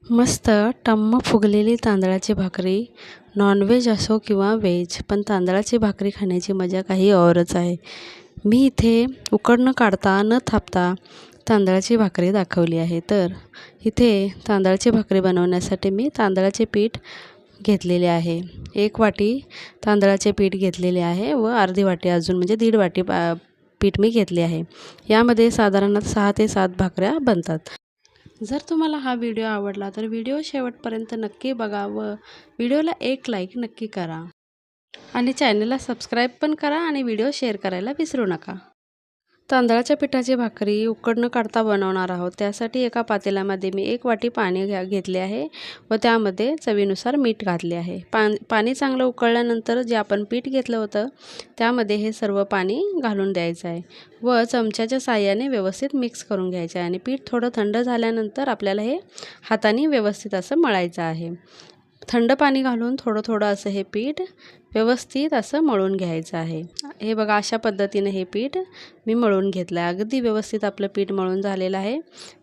मस्त टम्म फुगलेली तांदळाची भाकरी, नॉनव्हेज असो किंवा व्हेज, पण तांदळाची भाकरी खाण्याची मजा काही औरच आहे. मी इथे उकड न काढता न थापता तांदळाची भाकरी दाखवली आहे. तर इथे तांदळाची भाकरी बनवण्यासाठी मी तांदळाचे पीठ घेतलेले आहे. 1 वाटी तांदळाचे पीठ घेतलेले आहे व अर्धी वाटी अजून म्हणजे 1.5 वाटी पीठ मी घेतले आहे. यामध्ये साधारणतः 6 ते 7 भाकऱ्या बनतात. जर तुम्हाला हा व्हिडिओ आवडला तर व्हिडिओ शेवटपर्यंत नक्की बघा व व्हिडिओला एक लाईक नक्की करा आणि चॅनलला सबस्क्राईब पण करा आणि व्हिडिओ शेअर करायला विसरू नका. तांदळाच्या पिठाची भाकरी उकड न काढता बनवणार आहोत. त्यासाठी एका पातेल्यामध्ये मी 1 वाटी पाणी घेतले आहे व त्यामध्ये चवीनुसार मीठ घातले आहे. पाणी चांगलं उकळल्यानंतर जे आपण पीठ घेतलं होतं त्यामध्ये हे सर्व पाणी घालून द्यायचं आहे व चमच्याच्या साहाय्याने व्यवस्थित मिक्स करून घ्यायचं आहे आणि पीठ थोडं थंड झाल्यानंतर आपल्याला हे हाताने व्यवस्थित असं मळायचं आहे. थंड पाणी घालून थोडं थोडं असं हे पीठ व्यवस्थित असं मळून घ्यायचं आहे. हे बघा, अशा पद्धतीने हे पीठ मी मळून घेतलं आहे. अगदी व्यवस्थित आपलं पीठ मळून झालेलं आहे.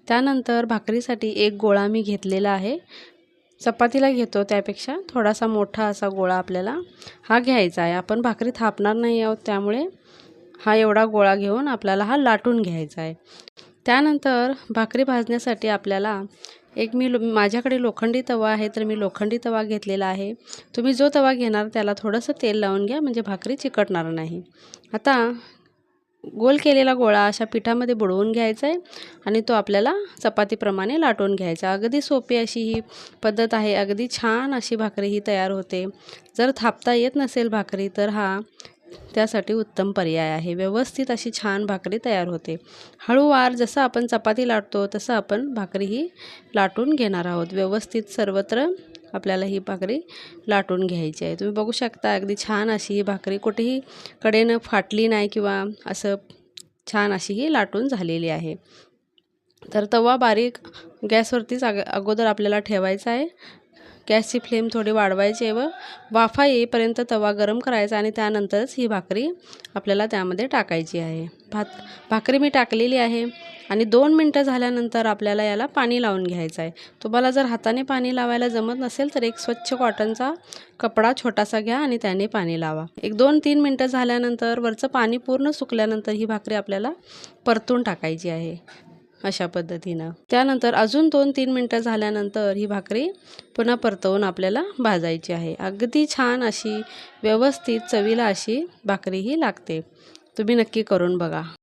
त्यानंतर भाकरीसाठी एक गोळा मी घेतलेला आहे. चपातीला घेतो त्यापेक्षा थोडासा मोठा असा गोळा आपल्याला हा घ्यायचा आहे. आपण भाकरी थापणार नाही आहोत त्यामुळे हा एवढा गोळा घेऊन आपल्याला हा लाटून घ्यायचा आहे. त्यानंतर भाकरी भाजण्यासाठी आपल्याला माझ्याकडे लोखंडी तवा आहे तर मी लोखंडी तवा घेतलेला आहे. तुम्ही जो तवा घेणार त्याला थोडंसं तेल लावून घ्या म्हणजे भाकरी चिकटणार नाही. आता गोल केलेला गोळा अशा पिठामध्ये बुडवून घ्यायचा आहे आणि तो आपल्याला चपातीप्रमाणे लाटून घ्यायचा. अगदी सोपी अशी ही पद्धत आहे. अगदी छान अशी भाकरी ही तयार होते. जर थापता येत नसेल भाकरी तर हा त्यासाठी उत्तम पर्याय आहे. व्यवस्थित अशी छान भाकरी तयार होते. हळूवार जसं आपण चपाती लाटतो तसं आपण भाकरी ही लाटून घेणार आहोत. व्यवस्थित सर्वत्र आपल्याला ही भाकरी लाटून घ्यायची आहे. तुम्ही बघू शकता अगदी छान अशी ही भाकरी कुठेही कडेनं फाटली नाही किंवा असं छान अशी ही लाटून झालेली आहे. तर तवा बारीक गॅसवरतीच अगोदर आपल्याला ठेवायचा आहे. गॅसची फ्लेम थोडी वाढवायची आहे व वाफा येईपर्यंत तवा गरम करायचा आणि त्यानंतरच ही भाकरी आपल्याला त्यामध्ये टाकायची आहे. भाकरी मी टाकलेली आहे आणि 2 मिनटं झाल्यानंतर आपल्याला याला पाणी लावून घ्यायचं आहे. तुम्हाला जर हाताने पाणी लावायला जमत नसेल तर एक स्वच्छ कॉटनचा कपडा छोटासा घ्या आणि त्याने पाणी लावा. 1-2-3 मिनटं झाल्यानंतर वरचं पाणी पूर्ण सुकल्यानंतर ही भाकरी आपल्याला परतून टाकायची आहे अशा पद्धतीनं. त्यानंतर अजून 2-3 मिनटं झाल्यानंतर ही भाकरी पुन्हा परतवून आपल्याला भाजायची आहे. अगदी छान अशी व्यवस्थित चवीला अशी भाकरी ही लागते. तुम्ही नक्की करून बघा.